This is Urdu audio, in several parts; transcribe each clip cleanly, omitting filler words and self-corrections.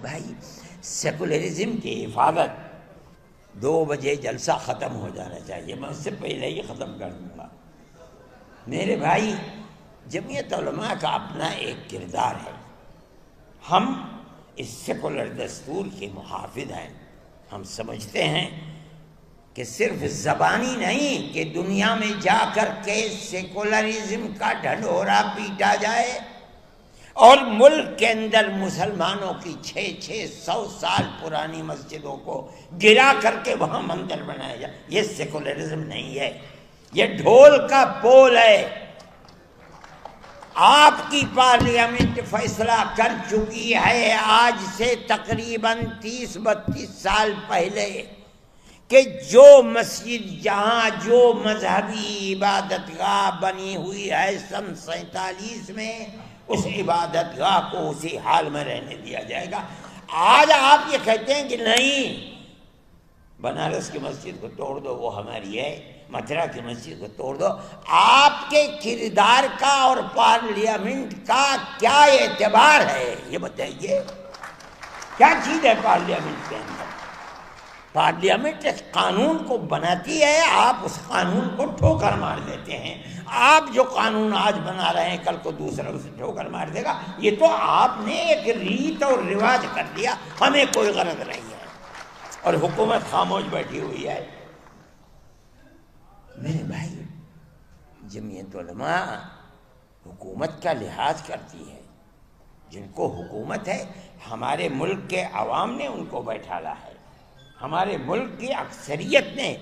بھائی سیکولرزم کی حفاظت 2 بجے جلسہ ختم ہو جانا چاہیے، میں اس سے پہلے ہی ختم کر دوں گا۔ میرے بھائی جمعیت علماء کا اپنا ایک کردار ہے، ہم اس سیکولر دستور کے محافظ ہیں۔ ہم سمجھتے ہیں کہ صرف زبانی نہیں کہ دنیا میں جا کر کے سیکولرزم کا ڈھنڈورا پیٹا جائے اور ملک کے اندر مسلمانوں کی 600 سال پرانی مسجدوں کو گرا کر کے وہاں مندر بنایا جائے، یہ سیکولرزم نہیں ہے، یہ ڈھول کا پول ہے۔ آپ کی پارلیمنٹ فیصلہ کر چکی ہے آج سے تقریباً 30-32 سال پہلے کہ جو مسجد جہاں جو مذہبی عبادت گاہ بنی ہوئی ہے سن 47 میں، اس عبادت گاہ کو اسی حال میں رہنے دیا جائے گا۔ آج آپ یہ کہتے ہیں کہ نہیں، بنارس کی مسجد کو توڑ دو، وہ ہماری ہے، متھرا کی مسجد کو توڑ دو۔ آپ کے کردار کا اور پارلیمنٹ کا کیا اعتبار ہے یہ بتائیے، کیا چیز ہے پارلیمنٹ کے اندر؟ پارلیمنٹ ایک قانون کو بناتی ہے، آپ اس قانون کو ٹھوکر مار دیتے ہیں۔ آپ جو قانون آج بنا رہے ہیں کل کو دوسرا اسے ٹھوکر مار دے گا، یہ تو آپ نے ایک ریت اور رواج کر دیا، ہمیں کوئی غرض نہیں ہے، اور حکومت خاموش بیٹھی ہوئی ہے۔ میرے بھائی جمعیت علماء حکومت کا لحاظ کرتی ہے، جن کو حکومت ہے، ہمارے ملک کے عوام نے ان کو بیٹھالا ہے، ہمارے ملک کی اکثریت نے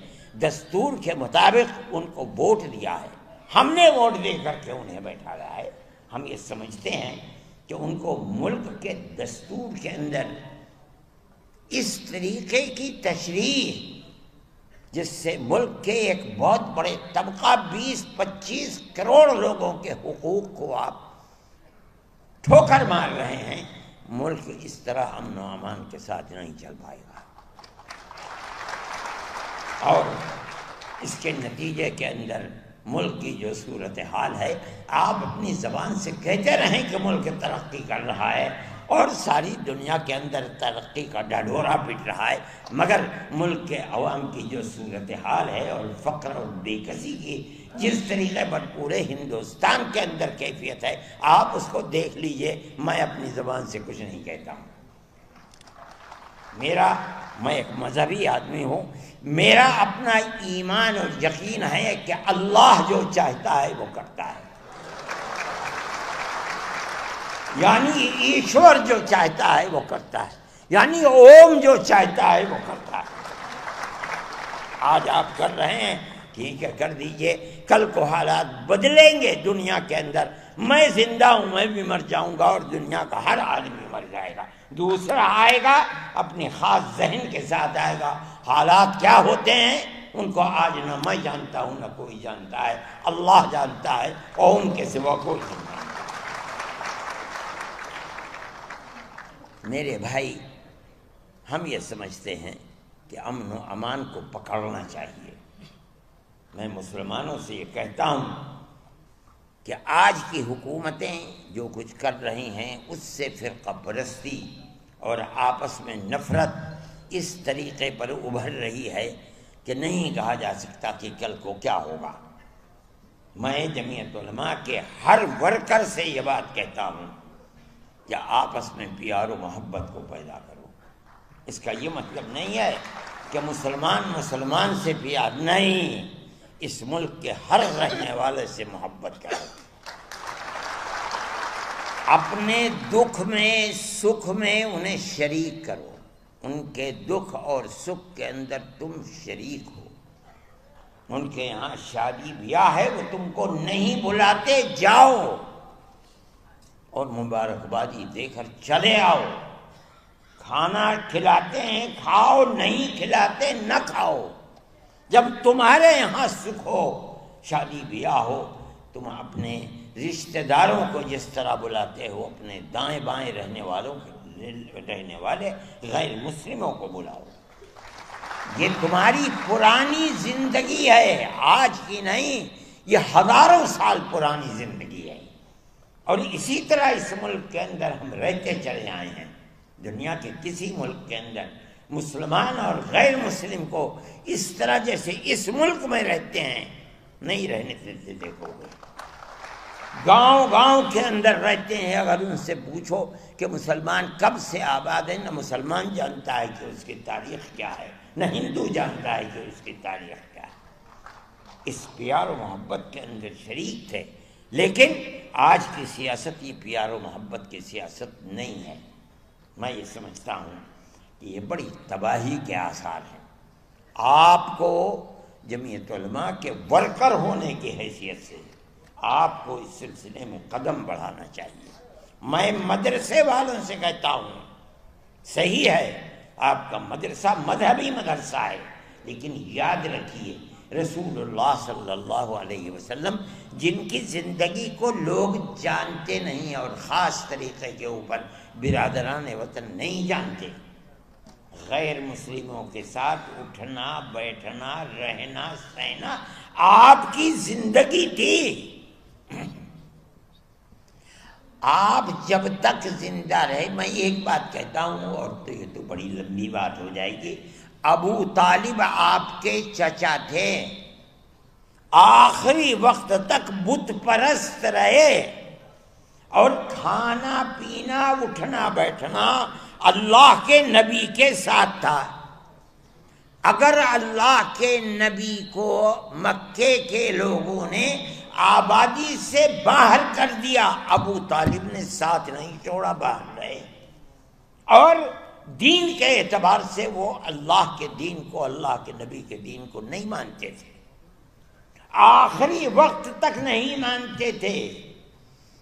دستور کے مطابق ان کو ووٹ دیا ہے، ہم نے ووٹ دے کر کے انہیں بیٹھالا ہے۔ ہم یہ سمجھتے ہیں کہ ان کو ملک کے دستور کے اندر اس طریقے کی تشریح جس سے ملک کے ایک بہت بڑے طبقہ 20-25 کروڑ لوگوں کے حقوق کو آپ ٹھوکر مار رہے ہیں، ملک اس طرح امن و امان کے ساتھ نہیں چل پائے گا۔ اور اس کے نتیجے کے اندر ملک کی جو صورتحال ہے، آپ اپنی زبان سے کہتے رہیں کہ ملک ترقی کر رہا ہے اور ساری دنیا کے اندر ترقی کا ڈھڈورا پٹ رہا ہے، مگر ملک کے عوام کی جو صورتحال ہے اور فقر اور بے کسی کی جس طریقے پر پورے ہندوستان کے اندر کیفیت ہے، آپ اس کو دیکھ لیجئے۔ میں اپنی زبان سے کچھ نہیں کہتا ہوں، میں ایک مذہبی آدمی ہوں، میرا اپنا ایمان اور یقین ہے کہ اللہ جو چاہتا ہے وہ کرتا ہے، یعنی ایشور جو چاہتا ہے وہ کرتا ہے، یعنی اوم جو چاہتا ہے وہ کرتا ہے۔ آج آپ کر رہے ہیں، ٹھیک ہے کر دیجئے، کل کو حالات بدلیں گے دنیا کے اندر، میں زندہ ہوں، میں بھی مر جاؤں گا اور دنیا کا ہر آدمی مر جائے گا، دوسرا آئے گا اپنی خاص ذہن کے ساتھ آئے گا۔ حالات کیا ہوتے ہیں ان کو آج نہ میں جانتا ہوں نہ کوئی جانتا ہے، اللہ جانتا ہے اور ان کے سوا کوئی نہیں جانتا۔ میرے بھائی ہم یہ سمجھتے ہیں کہ امن و امان کو پکڑنا چاہیے۔ میں مسلمانوں سے یہ کہتا ہوں کہ آج کی حکومتیں جو کچھ کر رہی ہیں اس سے فرقہ پرستی اور آپس میں نفرت اس طریقے پر ابھر رہی ہے کہ نہیں کہا جا سکتا کہ کل کو کیا ہوگا۔ میں جمعیت علماء کے ہر ورکر سے یہ بات کہتا ہوں کہ آپس میں پیار و محبت کو پیدا کرو۔ اس کا یہ مطلب نہیں ہے کہ مسلمان سے پیار نہیں، اس ملک کے ہر رہنے والے سے محبت کرو، اپنے دکھ میں سکھ میں انہیں شریک کرو، ان کے دکھ اور سکھ کے اندر تم شریک ہو۔ ان کے یہاں شادی بیاہ ہے، وہ تم کو نہیں بلاتے، جاؤ اور مبارکبادی دے کر چلے آؤ۔ کھانا کھلاتے ہیں کھاؤ، نہیں کھلاتے نہ کھاؤ۔ جب تمہارے یہاں سکھ ہو، شادی بیاہ ہو، تم اپنے رشتہ داروں کو جس طرح بلاتے ہو، اپنے دائیں بائیں رہنے والے غیر مسلموں کو بلاؤ۔ یہ تمہاری پرانی زندگی ہے، آج کی نہیں، یہ ہزاروں سال پرانی زندگی ہے، اور اسی طرح اس ملک کے اندر ہم رہتے چلے آئے ہیں۔ دنیا کے کسی ملک کے اندر مسلمان اور غیر مسلم کو اس طرح جیسے اس ملک میں رہتے ہیں نہیں رہنے دیتے. دیکھو گے گاؤں گاؤں کے اندر رہتے ہیں. اگر ان سے پوچھو کہ مسلمان کب سے آباد ہے، نہ مسلمان جانتا ہے کہ اس کی تاریخ کیا ہے، نہ ہندو جانتا ہے کہ اس کی تاریخ کیا ہے. اس پیار و محبت کے اندر شریک تھے. لیکن آج کی سیاست یہ پیار و محبت کی سیاست نہیں ہے. میں یہ سمجھتا ہوں کہ یہ بڑی تباہی کے آثار ہیں. آپ کو جمعیت علماء کے ورکر ہونے کی حیثیت سے آپ کو اس سلسلے میں قدم بڑھانا چاہیے. میں مدرسے والوں سے کہتا ہوں صحیح ہے آپ کا مدرسہ مذہبی مدرسہ ہے، لیکن یاد رکھیے رسول اللہ صلی اللہ علیہ وسلم جن کی زندگی کو لوگ جانتے نہیں اور خاص طریقے کے اوپر برادران وطن نہیں جانتے، غیر مسلموں کے ساتھ اٹھنا بیٹھنا رہنا سہنا آپ کی زندگی تھی. آپ جب تک زندہ رہے، میں ایک بات کہتا ہوں اور تو یہ تو بڑی لمبی بات ہو جائے گی، ابو طالب آپ کے چچا تھے، آخری وقت تک بت پرست رہے اور کھانا پینا اٹھنا بیٹھنا اللہ کے نبی کے ساتھ تھا. اگر اللہ کے نبی کو مکے کے لوگوں نے آبادی سے باہر کر دیا، ابو طالب نے ساتھ نہیں چھوڑا، باہر رہے. اور دین کے اعتبار سے وہ اللہ کے دین کو، اللہ کے نبی کے دین کو نہیں مانتے تھے، آخری وقت تک نہیں مانتے تھے.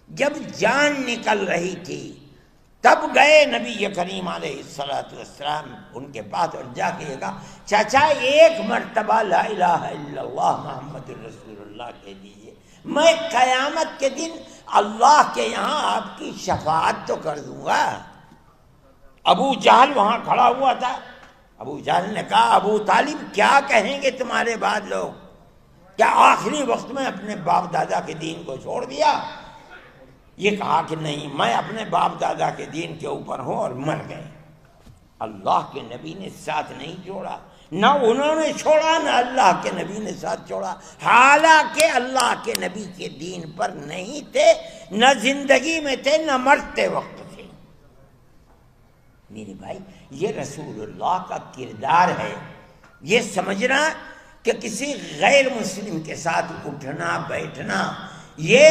جب جان نکل رہی تھی تب گئے نبی کریم علیہ السلام ان کے پاس اور جا کے کہا چچا ایک مرتبہ لا الہ الا اللہ محمد رسول اللہ کہہ دیجیے، میں قیامت کے دن اللہ کے یہاں آپ کی شفاعت تو کر دوں گا. ابو جہل وہاں کھڑا ہوا تھا. ابو جہل نے کہا ابو طالب کیا کہیں گے تمہارے بعد لوگ، کیا آخری وقت میں اپنے باپ دادا کے دین کو چھوڑ دیا؟ یہ کہا کہ نہیں، میں اپنے باپ دادا کے دین کے اوپر ہوں اور مر گئے. اللہ کے نبی نے ساتھ نہیں چھوڑا، نہ انہوں نے چھوڑا نہ اللہ کے نبی نے ساتھ چھوڑا، حالانکہ اللہ کے نبی کے دین پر نہیں تھے، نہ زندگی میں تھے نہ مرتے وقت تھے. میرے بھائی یہ رسول اللہ کا کردار ہے. یہ سمجھنا کہ کسی غیر مسلم کے ساتھ اٹھنا بیٹھنا یہ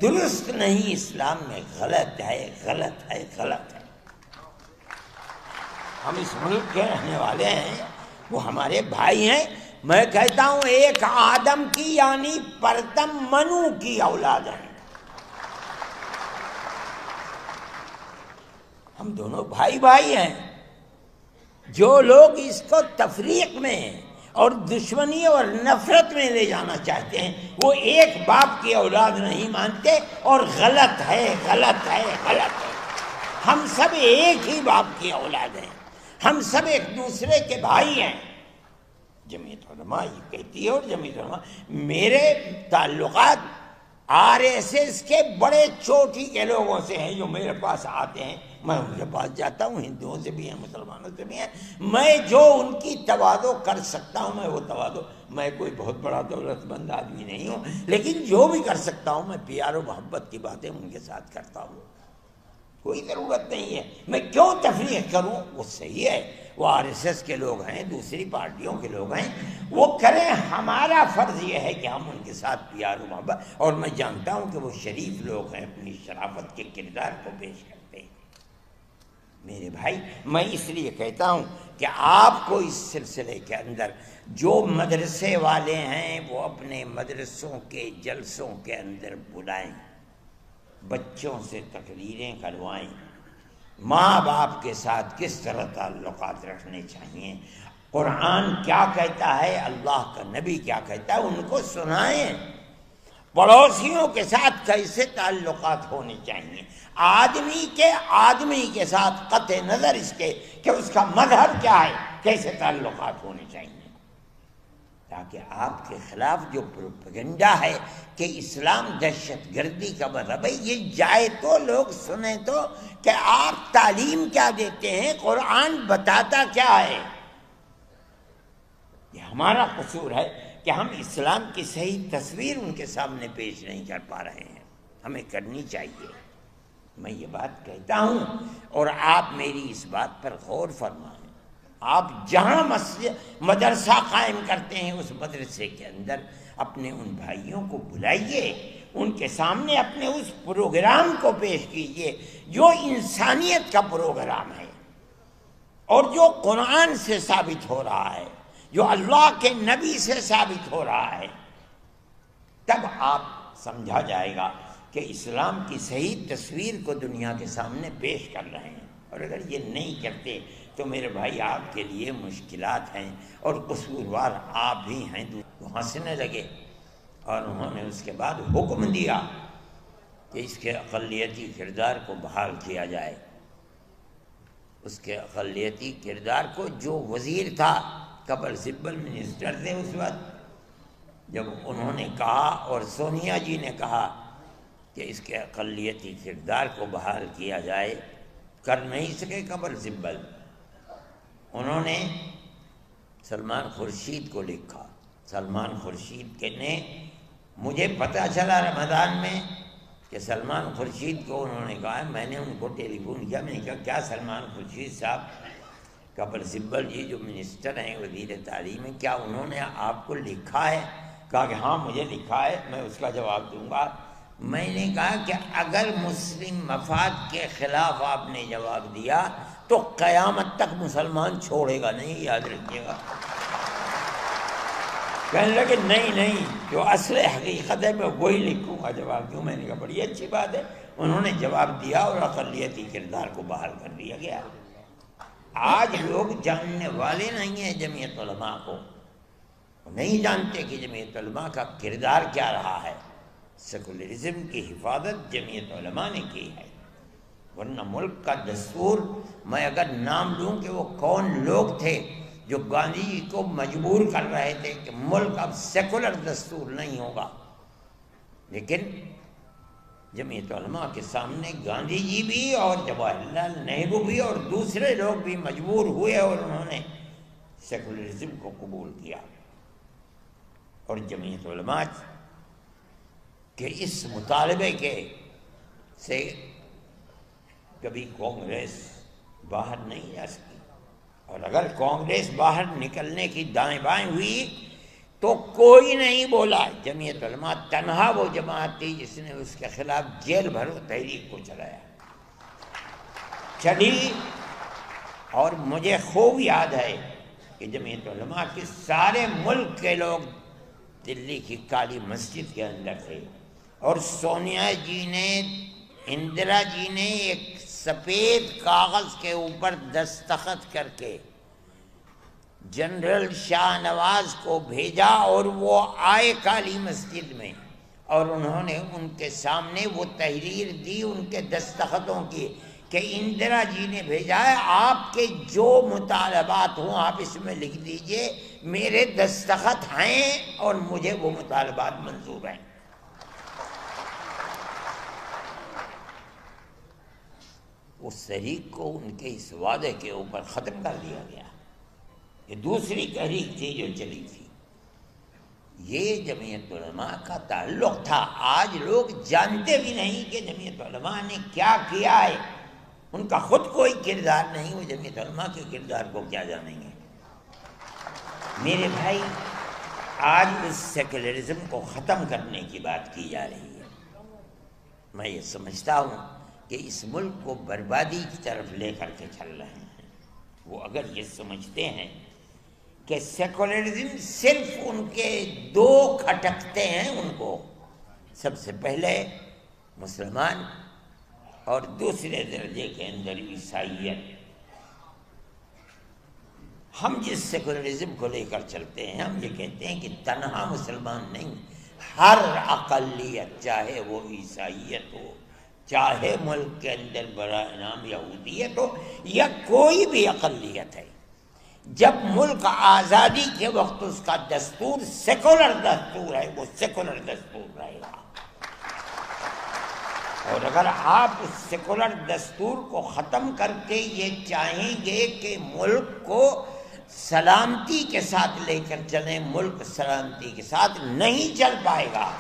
درست نہیں، اسلام میں غلط ہے غلط ہے غلط ہے. ہم اس ملک کے رہنے والے ہیں، وہ ہمارے بھائی ہیں. میں کہتا ہوں ایک آدم کی یعنی پرتم منو کی اولاد ہیں. ہم دونوں بھائی بھائی ہیں. جو لوگ اس کو تفریق میں اور دشمنی اور نفرت میں لے جانا چاہتے ہیں وہ ایک باپ کی اولاد نہیں مانتے اور غلط ہے غلط ہے غلط ہے. ہم سب ایک ہی باپ کی اولاد ہیں، ہم سب ایک دوسرے کے بھائی ہیں. جمعیت علماء یہ کہتی ہے اور جمعیت علماء میرے تعلقات RSS کے بڑے چوٹی کے لوگوں سے ہیں جو میرے پاس آتے ہیں. میں ان کے پاس جاتا ہوں، ہندوؤں سے بھی ہیں مسلمانوں سے بھی ہیں. میں جو ان کی تواضع کر سکتا ہوں میں وہ تواضع، میں کوئی بہت بڑا دولت مند آدمی نہیں ہوں، لیکن جو بھی کر سکتا ہوں میں پیار و محبت کی باتیں ان کے ساتھ کرتا ہوں. کوئی ضرورت نہیں ہے میں کیوں تفریق کروں. وہ صحیح ہے، وہ RSS کے لوگ ہیں، دوسری پارٹیوں کے لوگ ہیں، وہ کریں. ہمارا فرض یہ ہے کہ ہم ان کے ساتھ پیار و محبت، اور میں جانتا ہوں کہ وہ شریف لوگ ہیں، اپنی شرافت کے کردار کو پیش کرتے ہیں. میرے بھائی میں اس لیے کہتا ہوں کہ آپ کو اس سلسلے کے اندر جو مدرسے والے ہیں وہ اپنے مدرسوں کے جلسوں کے اندر بلائیں، بچوں سے تقریریں کروائیں، ماں باپ کے ساتھ کس طرح تعلقات رکھنے چاہیے، قرآن کیا کہتا ہے، اللہ کا نبی کیا کہتا ہے، ان کو سنائیں. پڑوسیوں کے ساتھ کیسے تعلقات ہونے چاہیے، آدمی کے ساتھ قطع نظر اس کے کہ اس کا مذہب کیا ہے کیسے تعلقات ہونے چاہیے. تاکہ آپ کے خلاف جو پروپیگنڈا ہے کہ اسلام دہشت گردی کا مذہب ہے، یہ جائے تو لوگ سنیں تو کہ آپ تعلیم کیا دیتے ہیں، قرآن بتاتا کیا ہے۔ یہ ہمارا قصور ہے کہ ہم اسلام کی صحیح تصویر ان کے سامنے پیش نہیں کر پا رہے ہیں، ہمیں کرنی چاہیے۔ میں یہ بات کہتا ہوں اور آپ میری اس بات پر غور فرمائیں۔ آپ جہاں مدرسہ قائم کرتے ہیں اس مدرسے کے اندر اپنے ان بھائیوں کو بلائیے، ان کے سامنے اپنے اس پروگرام کو پیش کیجیے جو انسانیت کا پروگرام ہے اور جو قرآن سے ثابت ہو رہا ہے، جو اللہ کے نبی سے ثابت ہو رہا ہے۔ تب آپ سمجھا جائے گا کہ اسلام کی صحیح تصویر کو دنیا کے سامنے پیش کر رہے ہیں۔ اور اگر یہ نہیں کرتے تو میرے بھائی آپ کے لیے مشکلات ہیں اور قصوروار آپ ہی ہیں۔ وہ ہنسنے لگے اور انہوں نے اس کے بعد حکم دیا کہ اس کے اقلیتی کردار کو بحال کیا جائے۔ اس کے اقلیتی کردار کو، جو وزیر تھا، کپل سبل منسٹر تھے اس وقت، جب انہوں نے کہا اور سونیا جی نے کہا کہ اس کے اقلیتی کردار کو بحال کیا جائے، کر نہیں سکے کپل سبل۔ انہوں نے سلمان خورشید کو لکھا۔ سلمان خورشید کے نے، مجھے پتہ چلا رمضان میں کہ سلمان خورشید کو انہوں نے کہا، میں نے ان کو ٹیلی فون کیا، میں نے کہا کیا سلمان خورشید صاحب، کپل سبل جی جو منسٹر ہیں، وزیر تعلیم ہیں، کیا انہوں نے آپ کو لکھا ہے؟ کہا کہ ہاں مجھے لکھا ہے، میں اس کا جواب دوں گا۔ میں نے کہا کہ اگر مسلم مفاد کے خلاف آپ نے جواب دیا تو قیامت تک مسلمان چھوڑے گا نہیں، یاد رکھیے گا۔ کہنے لگے نہیں، جو اصل حقیقت ہے میں وہی لکھوں گا جواب دوں۔ میں نے کہا بڑی اچھی بات ہے۔ انہوں نے جواب دیا اور اقلیتی کردار کو بحال کر دیا گیا۔ آج لوگ جاننے والے نہیں ہیں جمعیت علماء کو، نہیں جانتے کہ جمعیت علماء کا کردار کیا رہا ہے۔ سیکولرزم کی حفاظت جمعیت علماء نے کی ہے، ورنہ ملک کا دستور، میں اگر نام لوں کہ وہ کون لوگ تھے جو گاندھی جی کو مجبور کر رہے تھے کہ ملک اب سیکولر دستور نہیں ہوگا، لیکن جمعیت علماء کے سامنے گاندھی جی بھی اور جواہر لال نہرو بھی اور دوسرے لوگ بھی مجبور ہوئے اور انہوں نے سیکولرزم کو قبول کیا۔ اور جمعیت علماء کہ اس مطالبے کے سے کبھی کانگریس باہر نہیں جا سکی، اور اگر کانگریس باہر نکلنے کی دائیں بائیں ہوئی تو کوئی نہیں بولا۔ جمعیت علماء تنہا وہ جماعت تھی جس نے اس کے خلاف جیل بھرو تحریک کو چلی۔ اور مجھے خوب یاد ہے کہ جمعیت علماء کے سارے ملک کے لوگ دلی کی کالی مسجد کے اندر تھے، اور سونیا جی نے، اندرا جی نے ایک سفید کاغذ کے اوپر دستخط کر کے جنرل شاہ نواز کو بھیجا، اور وہ آئے کالی مسجد میں، اور انہوں نے ان کے سامنے وہ تحریر دی ان کے دستخطوں کی کہ اندرا جی نے بھیجا ہے، آپ کے جو مطالبات ہوں آپ اس میں لکھ دیجئے، میرے دستخط ہیں اور مجھے وہ مطالبات منظور ہیں۔ اس تحریک کو ان کے اس وعدے کے اوپر ختم کر دیا گیا۔ یہ دوسری تحریک تھی جو چلی تھی۔ یہ جمعیت علماء کا تعلق تھا۔ آج لوگ جانتے بھی نہیں کہ جمعیت علماء نے کیا کیا ہے، ان کا خود کوئی کردار نہیں، وہ جمعیت علماء کے کردار کو کیا جانیں گے۔ میرے بھائی، آج اس سیکولرزم کو ختم کرنے کی بات کی جا رہی ہے۔ میں یہ سمجھتا ہوں کہ اس ملک کو بربادی کی طرف لے کر کے چل رہے ہیں۔ وہ اگر یہ سمجھتے ہیں کہ سیکولرزم صرف ان کے دو کھٹکتے ہیں، ان کو سب سے پہلے مسلمان اور دوسرے درجے کے اندر عیسائیت۔ ہم جس سیکولرزم کو لے کر چلتے ہیں، ہم یہ کہتے ہیں کہ تنہا مسلمان نہیں، ہر اقلیت، چاہے وہ عیسائیت ہو، چاہے ملک کے اندر براہ نام یہودیت ہو، یا کوئی بھی اقلیت ہے، جب ملک آزادی کے وقت اس کا دستور سیکولر دستور ہے، وہ سیکولر دستور رہے گا، اور اگر آپ اس سیکولر دستور کو ختم کر کے یہ چاہیں گے کہ ملک کو سلامتی کے ساتھ لے کر چلیں، ملک سلامتی کے ساتھ نہیں چل پائے گا۔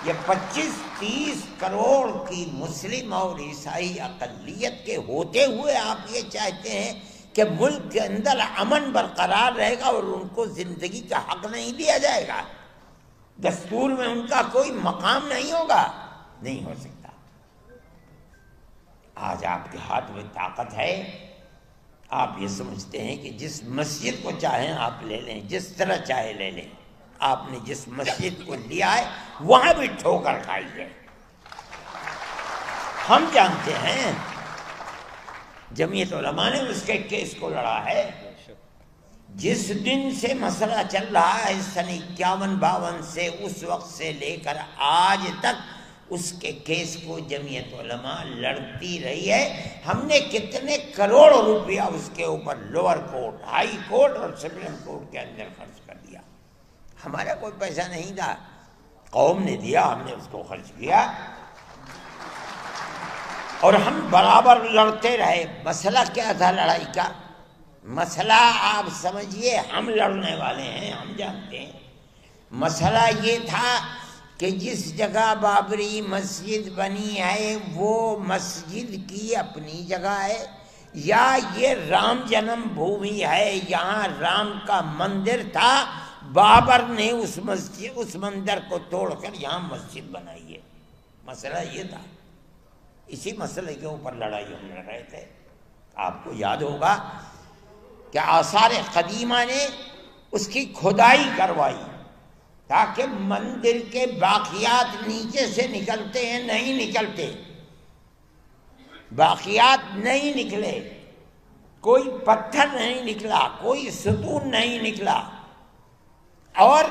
یہ 25-30 کروڑ کی مسلم اور عیسائی اقلیت کے ہوتے ہوئے آپ یہ چاہتے ہیں کہ ملک کے اندر امن برقرار رہے گا اور ان کو زندگی کا حق نہیں دیا جائے گا، دستور میں ان کا کوئی مقام نہیں ہوگا؟ نہیں ہو سکتا۔ آج آپ کے ہاتھ میں طاقت ہے، آپ یہ سمجھتے ہیں کہ جس مسجد کو چاہیں آپ لے لیں، جس طرح چاہے لے لیں۔ آپ نے جس مسجد کو لیا ہے وہاں بھی ٹھوکر کھائی ہے۔ ہم جانتے ہیں جمعیت علماء نے اس کے کیس کو لڑا ہے۔ جس دن سے مسئلہ چل رہا ہے سن 51-52 سے، اس وقت سے لے کر آج تک اس کے کیس کو جمعیت علماء لڑتی رہی ہے۔ ہم نے کتنے کروڑ روپیہ اس کے اوپر لوور کورٹ، ہائی کورٹ اور سپریم کورٹ کے اندر خرچ کر دیا۔ ہمارا کوئی پیسہ نہیں تھا، قوم نے دیا، ہم نے اس کو خرچ کیا، اور ہم برابر لڑتے رہے۔ مسئلہ کیا تھا لڑائی کا؟ مسئلہ آپ سمجھیے، ہم لڑنے والے ہیں، ہم جانتے ہیں۔ مسئلہ یہ تھا کہ جس جگہ بابری مسجد بنی ہے وہ مسجد کی اپنی جگہ ہے، یا یہ رام جنم بھومی ہے، یہاں رام کا مندر تھا، بابر نے اس مندر کو توڑ کر یہاں مسجد بنائی ہے۔ مسئلہ یہ تھا، اسی مسئلے کے اوپر لڑائی ہم لڑ رہے تھے۔ آپ کو یاد ہوگا کہ آثار قدیمہ نے اس کی کھدائی کروائی تاکہ مندر کے باقیات نیچے سے نکلتے ہیں، نہیں نکلتے، باقیات نہیں نکلے، کوئی پتھر نہیں نکلا، کوئی ستون نہیں نکلا، اور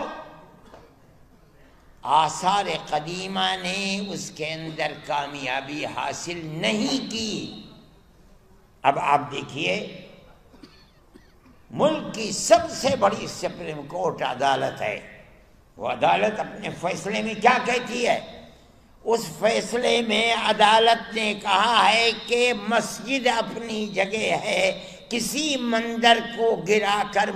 آثار قدیمہ نے اس کے اندر کامیابی حاصل نہیں کی۔ اب آپ دیکھیے، ملک کی سب سے بڑی سپریم کورٹ عدالت ہے، وہ عدالت اپنے فیصلے میں کیا کہتی ہے؟ اس فیصلے میں عدالت نے کہا ہے کہ مسجد اپنی جگہ ہے، کسی مندر کو گرا کر